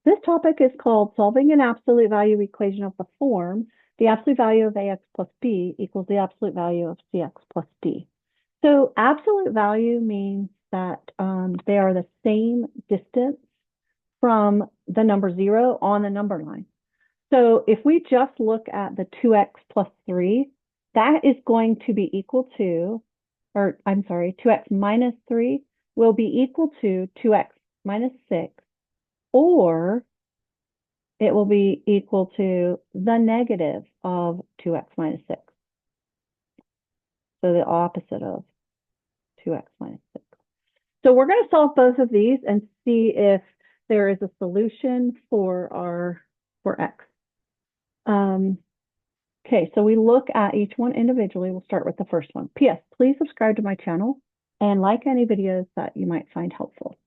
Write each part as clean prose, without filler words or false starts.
This topic is called solving an absolute value equation of the form, the absolute value of ax plus b equals the absolute value of cx plus d. So absolute value means that they are the same distance from the number 0 on the number line. So if we just look at the 2x plus 3, that is going to be equal to, or I'm sorry, 2x minus 3 will be equal to 2x minus 6, or it will be equal to the negative of 2x minus 6. So the opposite of 2x minus 6. So we're going to solve both of these and see if there is a solution for x. Okay, so we look at each one individually. We'll start with the first one. P.S. Please subscribe to my channel and like any videos that you might find helpful.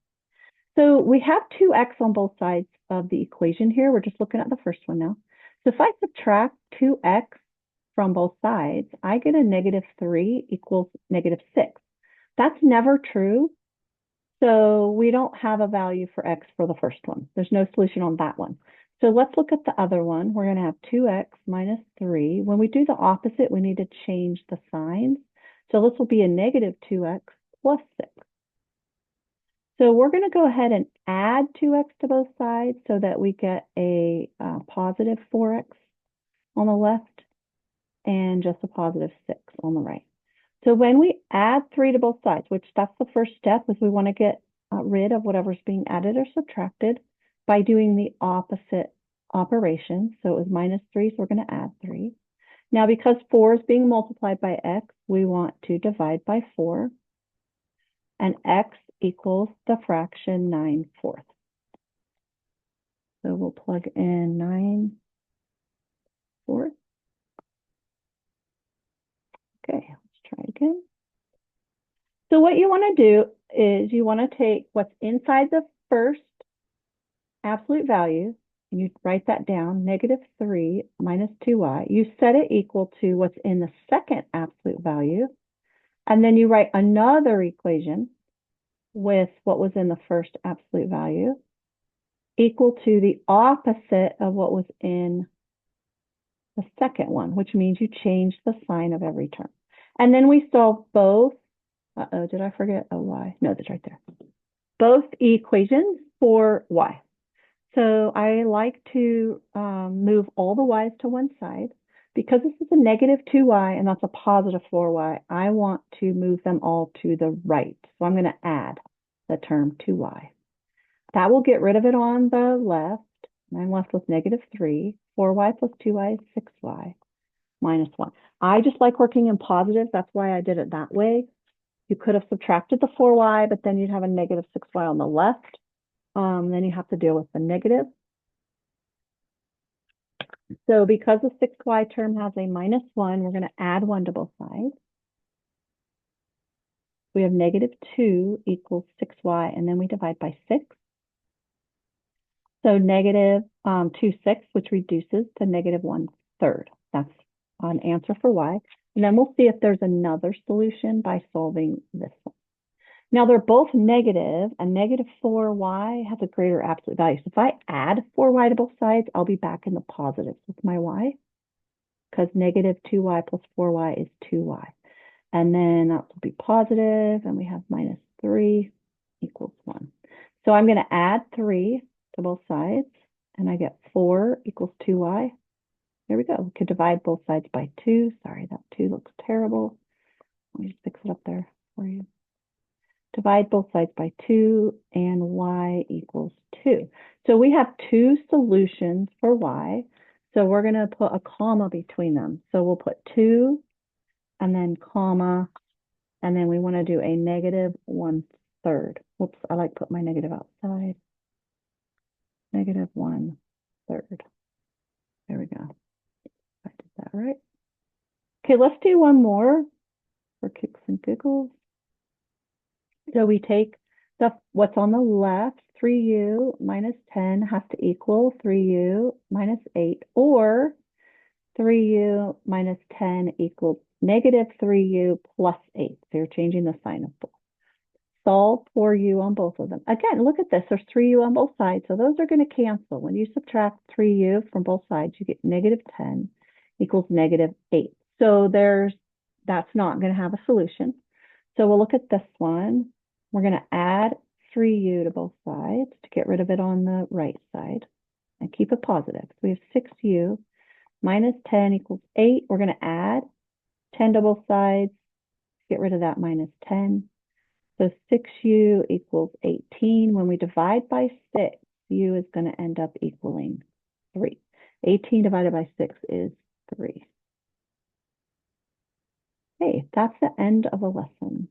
So we have 2x on both sides of the equation here. We're just looking at the first one now. So if I subtract 2x from both sides, I get a negative 3 equals negative 6. That's never true. So we don't have a value for x for the first one. There's no solution on that one. So let's look at the other one. We're going to have 2x minus 3. When we do the opposite, we need to change the signs. So this will be a negative 2x plus 6. So we're going to go ahead and add 2x to both sides so that we get a positive 4x on the left and just a positive 6 on the right. So when we add 3 to both sides, which that's the first step, is we want to get rid of whatever's being added or subtracted by doing the opposite operation. So it was minus 3, so we're going to add 3. Now, because 4 is being multiplied by x, we want to divide by 4. And x equals the fraction 9/4. So we'll plug in 9/4. Okay, let's try again. So what you want to do is you want to take what's inside the first absolute value, and you write that down, negative 3 minus 2y. You set it equal to what's in the second absolute value, and then you write another equation with what was in the first absolute value equal to the opposite of what was in the second one, which means you change the sign of every term. And then we solve both. Uh-oh, did I forget a y? No, that's right there. Both equations for y. So I like to move all the y's to one side. Because this is a negative 2y and that's a positive 4y, I want to move them all to the right. So I'm going to add the term 2y. That will get rid of it on the left. And I'm left with negative 3. 4y plus 2y is 6y minus 1. I just like working in positives. That's why I did it that way. You could have subtracted the 4y, but then you'd have a negative 6y on the left. Then you have to deal with the negative. So because the 6y term has a minus 1, we're going to add 1 to both sides. We have negative 2 equals 6y, and then we divide by 6. So negative 2 6, which reduces to negative 1/3. That's an answer for y. And then we'll see if there's another solution by solving this one. Now they're both negative, and negative 4y has a greater absolute value. So if I add 4y to both sides, I'll be back in the positives with my y, because negative 2y plus 4y is 2y. And then that will be positive, and we have minus 3 equals 1. So I'm going to add 3 to both sides, and I get 4 equals 2y. There we go. We could divide both sides by 2. Sorry, that 2 looks terrible. Let me just fix it up there for you. Divide both sides by 2, and y equals 2. So we have 2 solutions for y. So we're going to put a comma between them. So we'll put 2, and then comma, and then we want to do a negative 1/3. Whoops, I like to put my negative outside. Negative 1/3. There we go. I did that right. Okay, let's do one more for kicks and giggles. So we take what's on the left, 3u minus 10 has to equal 3u minus 8, or 3u minus 10 equals negative 3u plus 8. So you're changing the sign of both. solve for u on both of them. Again, look at this. There's 3u on both sides, so those are going to cancel. When you subtract 3u from both sides, you get negative 10 equals negative 8. So that's not going to have a solution. So we'll look at this one. We're going to add 3u to both sides to get rid of it on the right side and keep it positive. So we have 6u minus 10 equals 8. We're going to add 10 to both sides, get rid of that minus 10. So 6u equals 18. When we divide by 6, u is going to end up equaling 3. 18 divided by 6 is 3. Okay, that's the end of the lesson.